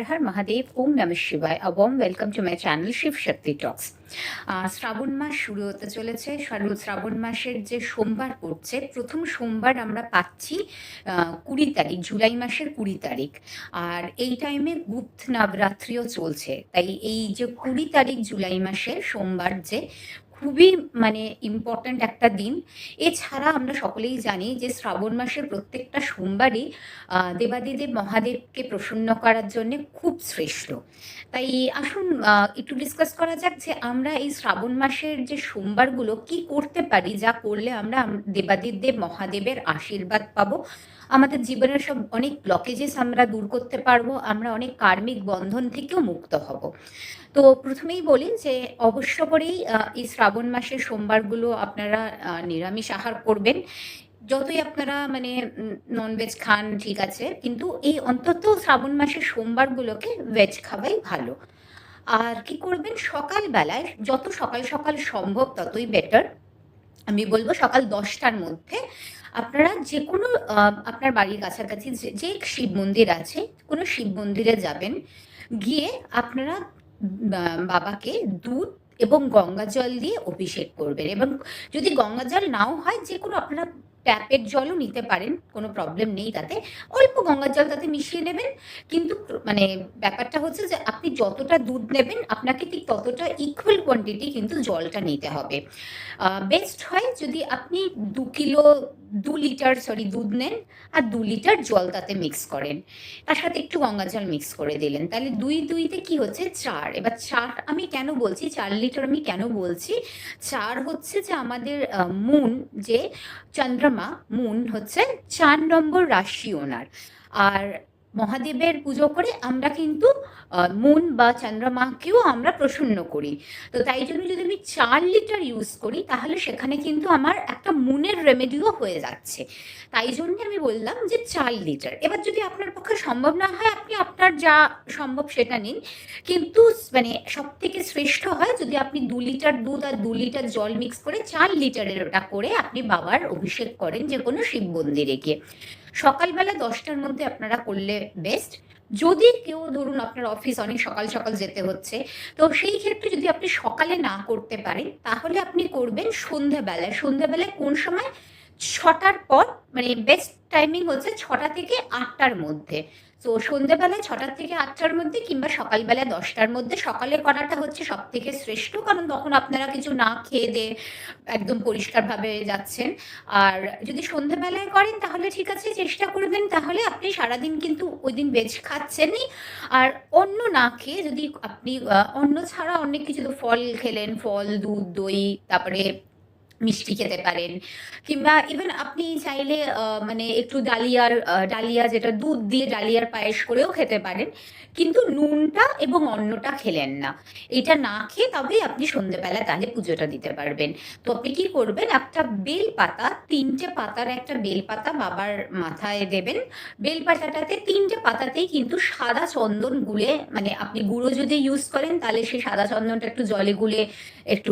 Har Mahadev, Om Namah Shivaya. A warm welcome to my channel Shiv Shakti Talks. শ্রাবণ মাস শুরু হতে চলেছে। শ্রাবণ মাসের যে সোমবার পড়ছে, প্রথম সোমবার আমরা পাচ্ছি 20 তারিখ, জুলাই মাসের 20 তারিখ। আর এই টাইমে গুপ্ত নবরাত্রিও চলছে, তাই এই যে 20 তারিখ জুলাই মাসের সোমবার যে খুবই ইম্পর্ট্যান্ট একটা দিন। এছাড়া আমরা সকলেই জানি যে শ্রাবণ মাসের প্রত্যেকটা সোমবারই দেবাদিদেব মহাদেবকে প্রসন্ন করার জন্য খুব শ্রেষ্ঠ। তাই আসুন একটু ডিসকাস করা যাক যে আমরা এই শ্রাবণ মাসের যে সোমবারগুলো কি করতে পারি, যা করলে আমরা দেবাদিদেব মহাদেবের আশীর্বাদ পাবো, আমাদের জীবনের সব অনেক ব্লকেজেস আমরা দূর করতে পারবো, আমরা অনেক কার্মিক বন্ধন থেকেও মুক্ত হব। তো প্রথমেই বলি যে অবশ্য করেই এই শ্রাবণ মাসের সোমবারগুলো আপনারা নিরামিষ আহার করবেন। যতই আপনারা ননভেজ খান ঠিক আছে, কিন্তু এই অন্তত শ্রাবণ মাসের সোমবারগুলোকে ভেজ খাওয়াই ভালো। আর কি করবেন, সকালবেলায় যত সকাল সকাল সম্ভব ততই বেটার। আমি বলবো সকাল 10টার মধ্যে আপনারা যে কোনো আপনার বাড়ির কাছাকাছি যে শিব মন্দির আছে, কোনো শিব মন্দিরে যাবেন, গিয়ে আপনারা বাবাকে দুধ এবং গঙ্গা জল দিয়ে অভিষেক করবেন। এবং যদি গঙ্গা জল নাও হয়, যে কোনো আপনারা ট্যাপের জলও নিতে পারেন, কোনো প্রবলেম নেই তাতে, অল্প গঙ্গার জল তাতে মিশিয়ে নেবেন। কিন্তু ব্যাপারটা হচ্ছে যে আপনি যতটা দুধ নেবেন আপনাকে ঠিক ততটা ইকুয়াল কোয়ান্টিটি কিন্তু জলটা নিতে হবে। বেস্ট হয় যদি আপনি 2 লিটার দুধ নেন আর 2 লিটার জল তাতে মিক্স করেন, তার সাথে একটু গঙ্গা জল মিক্স করে দিলেন, তাহলে 2 কি হচ্ছে 4। এবার 4 আমি কেন বলছি, 4 লিটার আমি কেন বলছি, 4 হচ্ছে যে আমাদের মুন, যে চন্দ্রমা, মুন হচ্ছে 4 নম্বর রাশি ওনার। আর মহাদেবের পুজো করে আমরা কিন্তু মুন বা চন্দ্রমাকেও আমরা প্রসন্ন করি। তো তাই জন্য যদি আমি 4 লিটার ইউজ করি, তাহলে সেখানে কিন্তু আমার একটা মুনের রেমেডিও হয়ে যাচ্ছে। তাই জন্য আমি বললাম যে 4 লিটার। এবার যদি আপনার পক্ষে সম্ভব না হয়, আপনি আপনার যা সম্ভব সেটা নিন, কিন্তু সব থেকে শ্রেষ্ঠ হয় যদি আপনি 2 লিটার দুধ আর 2 লিটার জল মিক্স করে 4 লিটারের ওটা করে আপনি বাবার অভিষেক করেন যে কোনো শিব মন্দিরে গিয়ে। সকালবেলা 10টার মধ্যে আপনারা করলে বেস্ট। যদি কেউ ধরুন আপনার অফিস অনেক সকাল সকাল যেতে হচ্ছে, তো সেই ক্ষেত্রে যদি আপনি সকালে না করতে পারেন, তাহলে আপনি করবেন সন্ধ্যাবেলায়। সন্ধ্যাবেলায় কোন সময়? 6টার পর, বেস্ট টাইমিং হচ্ছে 6টা থেকে 8টার মধ্যে। তো সন্ধ্যাবেলায় 6টা থেকে 8টার মধ্যে, কিংবা সকালবেলা 10টার মধ্যে। সকালে করাটা হচ্ছে সব থেকে শ্রেষ্ঠ, কারণ তখন আপনারা কিছু না খেয়ে দিয়ে একদম পরিষ্কারভাবে যাচ্ছেন। আর যদি সন্ধ্যাবেলায় করেন তাহলে ঠিক আছে, চেষ্টা করবেন তাহলে আপনি সারাদিন কিন্তু ওই দিন ভেজ খাচ্ছেনই। আর অন্য না খেয়ে যদি আপনি অন্য ছাড়া অনেক কিছু, তো ফল খেলেন, ফল, দুধ, দই, তারপরে মিষ্টি খেতে পারেন, কিংবা ইভেন আপনি চাইলে একটু ডালিয়া যেটা দুধ দিয়ে ডালিয়ার পায়েস করেও খেতে পারেন, কিন্তু নুনটা এবং অন্নটা খেলেন না। এটা না খেয়ে তবেই আপনি সন্ধ্যেবেলা তাহলে পুজোটা দিতে পারবেন। তো আপনি কি করবেন, একটা বেল পাতা, 3টে পাতার একটা বেল পাতা বাবার মাথায় দেবেন। বেল পাতাটাতে 3টে পাতাতেই কিন্তু সাদা চন্দন গুলে, আপনি গুঁড়ো যদি ইউজ করেন তাহলে সেই সাদা চন্দনটা একটু জলে গুলে একটু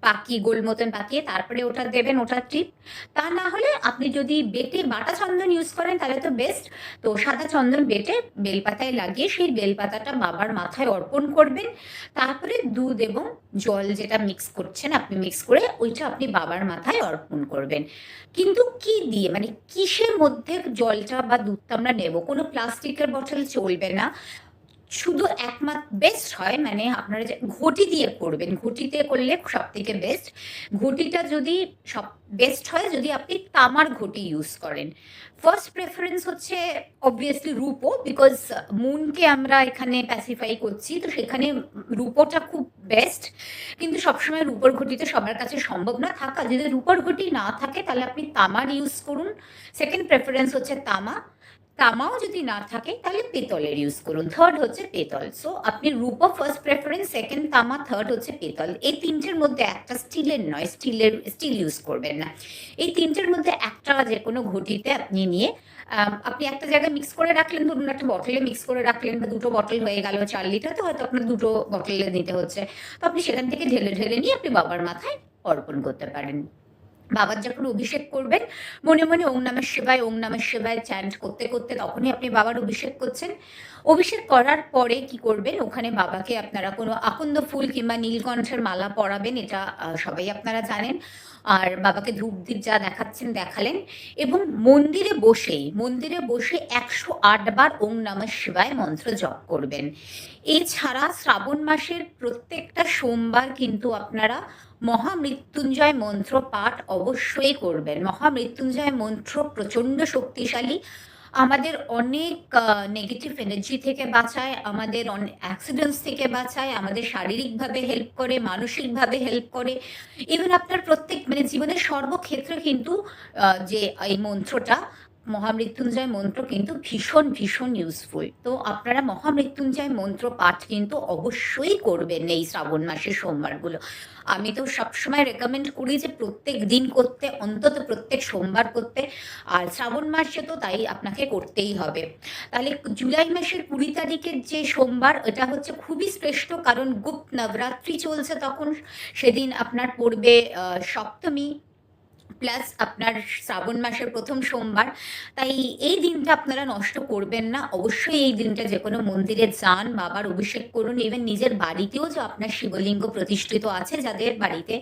পাকিয়ে গোল মতন পাকিয়ে তারপরে ওটা দেবেন, ওটা টিপ। তা না হলে আপনি যদি বেটে বাটা চন্দন ইউজ করেন তাহলে তো বেস্ট। তো সাদা চন্দন বেটে বেলপাতায় লাগিয়ে সেই বেলপাতাটা বাবার মাথায় অর্পণ করবেন। তারপরে দুধ এবং জল যেটা মিক্স করছেন আপনি, মিক্স করে ওইটা আপনি বাবার মাথায় অর্পণ করবেন। কিন্তু কি দিয়ে, কিসের মধ্যে জলটা বা দুধটা আমরা নেব? কোনো প্লাস্টিকের বটল চলবে না। শুধু একমাত্র বেস্ট হয় আপনারা যে ঘটি দিয়ে করবেন, ঘটিতে করলে সব থেকে বেস্ট। ঘটিটা যদি সব বেস্ট হয় যদি আপনি তামার ঘটি ইউজ করেন। ফার্স্ট প্রেফারেন্স হচ্ছে অবভিয়াসলি রূপো, বিকজ মুনকে আমরা এখানে প্যাসিফাই করছি, তো সেখানে রূপোটা খুব বেস্ট। কিন্তু সবসময় রূপোর ঘটি তো সবার কাছে সম্ভব না থাকা। যদি রূপোর ঘটি না থাকে তাহলে আপনি তামার ইউজ করুন। সেকেন্ড প্রেফারেন্স হচ্ছে তামা। তামাও যদি না থাকে তাহলে পেতলের ইউজ করুন। থার্ড হচ্ছে পেতল। সো আপনি রূপো ফার্স্ট প্রেফারেন্স, সেকেন্ড তামা, থার্ড হচ্ছে পেতল। এই 3টের মধ্যে একটা, স্টিলের নয়, স্টিল ইউজ করবেন না। এই 3টের মধ্যে একটা যে কোনো ঘটিতে আপনি নিয়ে আপনি একটা জায়গায় মিক্স করে রাখলেন, ধরুন একটা বটলে মিক্স করে রাখলেন, বা 2টো বটল হয়ে গেল 4 লিটার, তো হয়তো আপনার 2টো বটলে নিতে হচ্ছে, তো আপনি সেখান থেকে ঢেলে ঢেলে নিয়ে আপনি বাবার মাথায় অর্পণ করতে পারেন। বাবার যখন অভিষেক করবেন, মনে মনে ওং নমঃ শিবায়, ওং নমঃ শিবায় চ্যান্ট করতে করতে তখনই আপনি বাবার অভিষেক করছেন। অভিষেক করার পরে কি করবেন, ওখানে বাবাকে আপনারা কোনো আকন্দ ফুল কিংবা নীলকণ্ঠের মালা পরাবেন, এটা সবাই আপনারা জানেন। আর বাবাকে ধূপ দ্বীপ যা দেখাচ্ছেন দেখালেন, এবং মন্দিরে বসে 108 বার ওং নমঃ শিবায় মন্ত্র জপ করবেন। এছাড়া শ্রাবণ মাসের প্রত্যেকটা সোমবার কিন্তু আপনারা মহামৃত্যুঞ্জয় মন্ত্র পাঠ অবশ্যই করবেন। মহামৃত্যুঞ্জয় মন্ত্র প্রচণ্ড শক্তিশালী, আমাদের অনেক নেগেটিভ এনার্জি থেকে বাঁচায়, আমাদের অ্যাক্সিডেন্টস থেকে বাঁচায়, আমাদের শারীরিকভাবে হেল্প করে, মানসিকভাবে হেল্প করে, ইভেন আপনার প্রত্যেক মানে জীবনের সর্বক্ষেত্রে কিন্তু যে এই মন্ত্রটা মহামৃত্যুঞ্জয় মন্ত্র কিন্তু ভীষণ ভীষণ ইউজফুল। তো আপনারা মহামৃত্যুঞ্জয় মন্ত্র পাঠ কিন্তু অবশ্যই করবেন এই শ্রাবণ মাসের সোমবারগুলো। আমি তো সবসময় রেকমেন্ড করি যে প্রত্যেক দিন করতে, অন্তত প্রত্যেক সোমবার করতে, আর শ্রাবণ মাসে তো তাই আপনাকে করতেই হবে। তাহলে জুলাই মাসের 20 তারিখের যে সোমবার, এটা হচ্ছে খুবই শ্রেষ্ঠ, কারণ গুপ্ত নবরাত্রি চলছে তখন, সেদিন আপনার পড়বে সপ্তমী প্লাস আপনার শ্রাবণ মাসের প্রথম সোমবার। তাই এই দিনটা আপনারা নষ্ট করবেন না, অবশ্যই এই দিনটা যে কোনো মন্দিরে যান, বাবার অভিষেক করুন। ইভেন নিজের বাড়িতেও যে আপনার শিবলিঙ্গ প্রতিষ্ঠিত আছে যাদের বাড়িতে,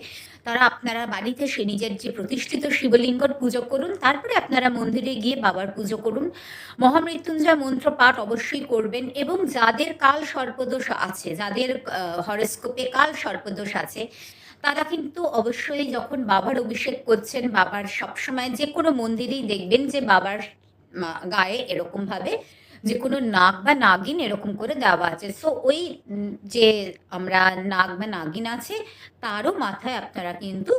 তারা আপনারা বাড়িতে সে নিজের যে প্রতিষ্ঠিত শিবলিঙ্গর পুজো করুন, তারপরে আপনারা মন্দিরে গিয়ে বাবার পুজো করুন। মহামৃত্যুঞ্জয় মন্ত্র পাঠ অবশ্যই করবেন, এবং যাদের কাল সর্পদোষ আছে, যাদের হরস্কোপে কাল সর্পদোষ আছে, তারা কিন্তু অবশ্যই যখন বাবার অভিষেক করছেন, বাবার সবসময় যে কোনো মন্দিরেই দেখবেন যে বাবার গায়ে এরকমভাবে যে কোনো নাগ বা নাগিন এরকম করে দেওয়া আছে। সো ওই যে আমরা নাগ বা নাগিন আছে, তারও মাথায় আপনারা কিন্তু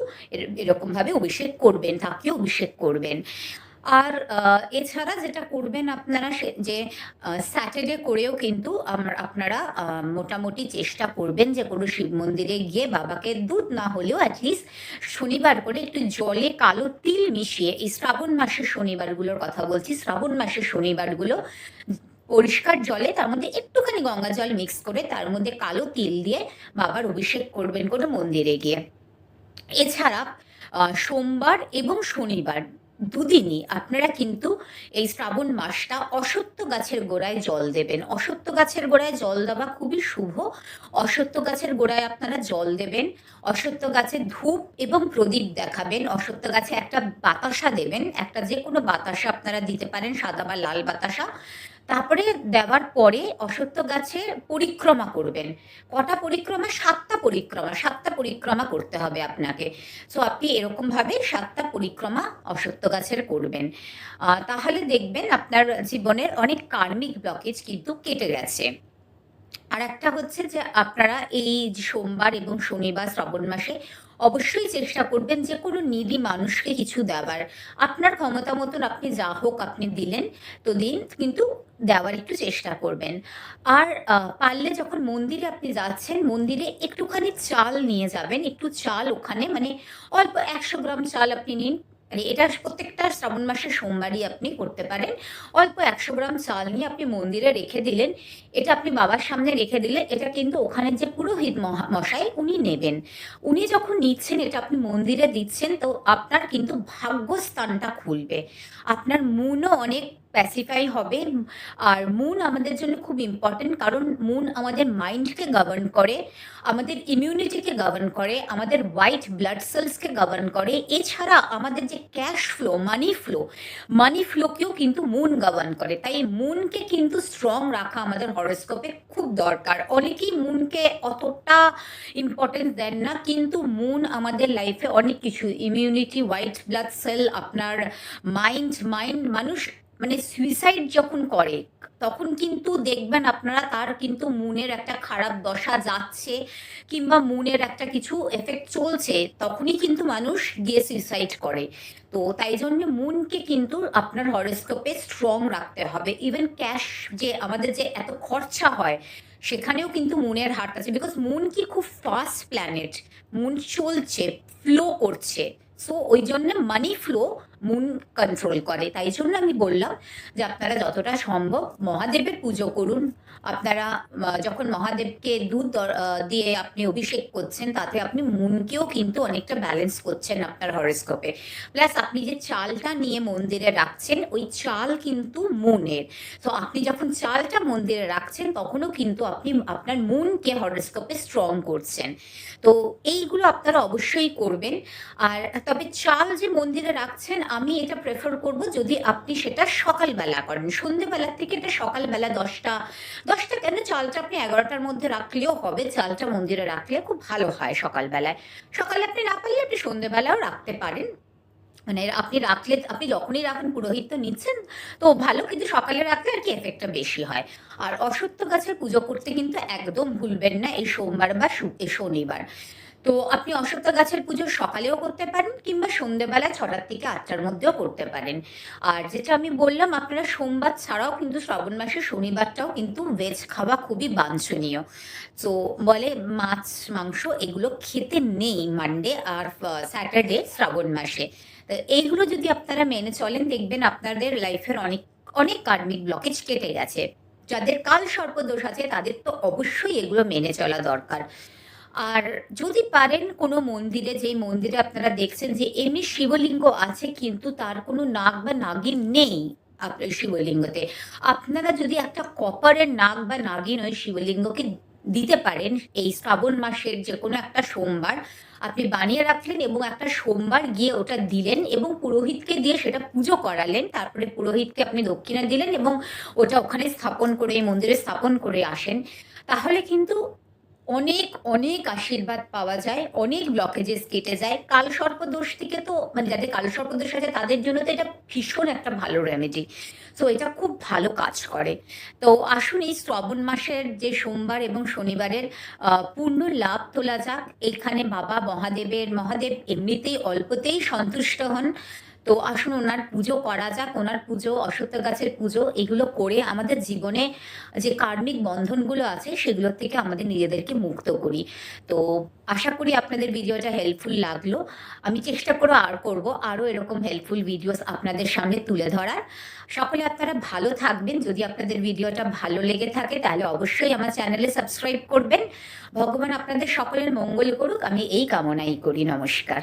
এরকমভাবে অভিষেক করবেন, তাকেও অভিষেক করবেন। আর এছাড়া যেটা করবেন আপনারা, যে স্যাটারডে করেও কিন্তু আপনারা মোটামুটি চেষ্টা করবেন যে কোনো শিব মন্দিরে গিয়ে বাবাকে দুধ না হলেও অ্যাটলিস্ট শনিবার করে একটু জলে কালো তিল মিশিয়ে, এই শ্রাবণ মাসের শনিবারগুলোর কথা বলছি, শ্রাবণ মাসের শনিবারগুলো পরিষ্কার জলে তার মধ্যে একটুখানি গঙ্গা জল মিক্স করে তার মধ্যে কালো তিল দিয়ে বাবার অভিষেক করবেন কোনো মন্দিরে গিয়ে। এছাড়া সোমবার এবং শনিবার দুদিনই আপনারা কিন্তু এই শ্রাবণ মাসটা অশ্বত্থ গাছের গোড়ায় জল দেবেন। অশ্বত্থ গাছের গোড়ায় জল দেওয়া খুবই শুভ। অশ্বত্থ গাছের গোড়ায় আপনারা জল দেবেন, অশ্বত্থ গাছে ধূপ এবং প্রদীপ দেখাবেন, অশ্বত্থ গাছে একটা বাতাসা দেবেন, একটা যে কোনো বাতাসা আপনারা দিতে পারেন, সাদা বা লাল বাতাসা। তারপরে দেওয়ার পরে অশ্বত্থ গাছে পরিক্রমা করবেন। কটা পরিক্রমা? 7টা পরিক্রমা করতে হবে আপনাকে। সো আপনি এরকমভাবে 7টা পরিক্রমা অশ্বত্থ গাছের করবেন। তাহলে দেখবেন আপনার জীবনের অনেক কার্মিক ব্লকেজ কিন্তু কেটে গেছে। আর একটা হচ্ছে যে আপনারা এই সোমবার এবং শনিবার শ্রাবণ মাসে অবশ্যই চেষ্টা করবেন যে কোনো নিডি মানুষকে কিছু দেওয়ার। আপনার ক্ষমতা মতন আপনি যা হোক আপনি দিলেন, তো দিন, কিন্তু দেওয়ার একটু চেষ্টা করবেন। আর পারলে যখন মন্দিরে আপনি যাচ্ছেন, মন্দিরে একটুখানি চাল নিয়ে যাবেন, একটু চাল ওখানে, মানে অল্প 100 গ্রাম চাল আপনি নিন। মানে এটা প্রত্যেকটা শ্রাবণ মাসের সোমবারই আপনি করতে পারেন। অল্প 100 গ্রাম চাল নিয়ে আপনি মন্দিরে রেখে দিলেন। এটা আপনি বাবার সামনে রেখে দিলে, এটা কিন্তু ওখানে যে পুরোহিত মশাই উনি নেবেন। উনি যখন নিচ্ছেন, এটা আপনি মন্দিরে দিচ্ছেন, তো আপনার কিন্তু ভাগ্যস্থানটা খুলবে, আপনার মুনও অনেক প্যাসিফাই হবে। আর মুন আমাদের জন্য খুব ইম্পর্টেন্ট, কারণ মুন আমাদের মাইন্ডকে গভর্ন করে, আমাদের ইমিউনিটিকে গভর্ন করে, আমাদের হোয়াইট ব্লাড সেলসকে গভর্ন করে। এছাড়া আমাদের যে ক্যাশ ফ্লো, মানি ফ্লোকেও কিন্তু মুন গভর্ন করে। তাই মুনকে কিন্তু স্ট্রং রাখা আমাদের হরোস্কোপে খুব দরকার। অনেকেই মুনকে অতটা ইম্পর্টেন্স দেন না, কিন্তু মুন আমাদের লাইফে অনেক কিছু, ইমিউনিটি, হোয়াইট ব্লাড সেল, আপনার মাইন্ড, মানুষ মানে সুইসাইড যখন করে তখন কিন্তু দেখবেন আপনারা তার কিন্তু মুনের একটা খারাপ দশা যাচ্ছে, কিংবা মুনের একটা কিছু এফেক্ট চলছে, তখনই কিন্তু মানুষ গিয়ে সুইসাইড করে। তো তাই জন্য মুনকে কিন্তু আপনার হরোস্কোপে স্ট্রং রাখতে হবে। ইভেন ক্যাশ, যে আমাদের যে এত খরচা হয়, সেখানেও কিন্তু মুনের হাত আছে, বিকজ মুন কি খুব ফাস্ট প্ল্যানেট, মুন চলছে, ফ্লো করছে। সো ওই জন্য মানি ফ্লো মুন কন্ট্রোল করে। তাই জন্য আমি বললাম যে আপনারা যতটা সম্ভব মহাদেবের পুজো করুন। আপনারা যখন মহাদেবকে দুধ দিয়ে আপনি অভিষেক করছেন, তাতে আপনি মুনকেও কিন্তু অনেকটা ব্যালেন্স করছেন আপনার হরোস্কোপে। প্লাস আপনি যে চালটা নিয়ে মন্দিরে রাখছেন, ওই চাল কিন্তু মুনের। তো আপনি যখন চালটা মন্দিরে রাখছেন, তখনও কিন্তু আপনি আপনার মুনকে হরোস্কোপে স্ট্রং করছেন। তো এইগুলো আপনারা অবশ্যই করবেন। আর তবে চাল যে মন্দিরে রাখছেন, আমি এটা প্রেফার করব যদি আপনি সেটা সকালবেলা করেন। সন্ধ্যেবেলার থেকে এটা সকালবেলা 10টা কেন, চালটা আপনি 11টার মধ্যে রাখলেও হবে। চালটা মন্দিরে রাখলে খুব ভালো হয় সকালবেলায়। সকালে আপনি না পারলে আপনি সন্ধ্যেবেলাও রাখতে পারেন। মানে আপনি রাখলে, আপনি যখনই রাখেন, পুরোহিত তো নিচ্ছেন তো ভালো, কিন্তু সকালে রাখলে আর কি এফেক্টটা বেশি হয়। আর অশ্বত্থ গাছের পুজো করতে কিন্তু একদম ভুলবেন না এই সোমবার বা শনিবার। তো আপনি অশ্বত্থ গাছের পুজো সকালেও করতে পারেন, কিংবা সন্ধ্যেবেলা 6টা থেকে 8টার মধ্যেও করতে পারেন। আর যেটা আমি বললাম, আপনারা সোমবার ছাড়াও কিন্তু শ্রাবণ মাসে শনিবারটাও কিন্তু ভেজ খাওয়া খুবই বাঞ্ছনীয়। তো বলে মাছ মাংস এগুলো খেতে নেই মানডে আর স্যাটারডে শ্রাবণ মাসে। তো এইগুলো যদি আপনারা মেনে চলেন, দেখবেন আপনাদের লাইফের অনেক অনেক কার্মিক ব্লকেজ কেটে গেছে। যাদের কাল সর্পদোষ আছে তাদের তো অবশ্যই এগুলো মেনে চলা দরকার। আর যদি পারেন কোনো মন্দিরে, যেই মন্দিরে আপনারা দেখছেন যে এমনি শিবলিঙ্গ আছে কিন্তু তার কোনো নাগ বা নাগিন নেই আপনার শিবলিঙ্গতে, আপনারা যদি একটা কপারের নাগ বা নাগিন ওই শিবলিঙ্গকে দিতে পারেন, এই শ্রাবণ মাসের যে কোনো একটা সোমবার আপনি বানিয়ে রাখলেন এবং একটা সোমবার গিয়ে ওটা দিলেন এবং পুরোহিতকে দিয়ে সেটা পুজো করালেন, তারপরে পুরোহিতকে আপনি দক্ষিণা দিলেন এবং ওটা ওখানে স্থাপন করে, এই মন্দিরে স্থাপন করে আসেন, তাহলে কিন্তু অনেক অনেক আশীর্বাদ পাওয়া যায়, অনেক ব্লকেজেস কেটে যায়। কালসর্পদোষ থেকে তো, মানে যাদের কালসর্পদোষ আছে তাদের জন্য তো এটা ভীষণ একটা ভালো রেমেডি। সো এটা খুব ভালো কাজ করে। তো আসুন এই শ্রাবণ মাসের যে সোমবার এবং শনিবারের পূর্ণ লাভ তোলা যাক। এখানে বাবা মহাদেব এমনিতেই অল্পতেই সন্তুষ্ট হন। তো আসুন ওনার পুজো করা যাক, ওনার পুজো, অশ্বত্থ গাছের পুজো, এগুলো করে আমাদের জীবনে যে কার্মিক বন্ধনগুলো আছে সেগুলোর থেকে আমাদের নিজেদেরকে মুক্ত করি। তো আশা করি আপনাদের ভিডিওটা হেল্পফুল লাগলো। আমি চেষ্টা করবো আরও এরকম হেল্পফুল ভিডিওস আপনাদের সামনে তুলে ধরার। সকলে আপনারা ভালো থাকবেন। যদি আপনাদের ভিডিওটা ভালো লেগে থাকে তাহলে অবশ্যই আমার চ্যানেলে সাবস্ক্রাইব করবেন। ভগবান আপনাদের সকলের মঙ্গল করুক, আমি এই কামনাই করি। নমস্কার।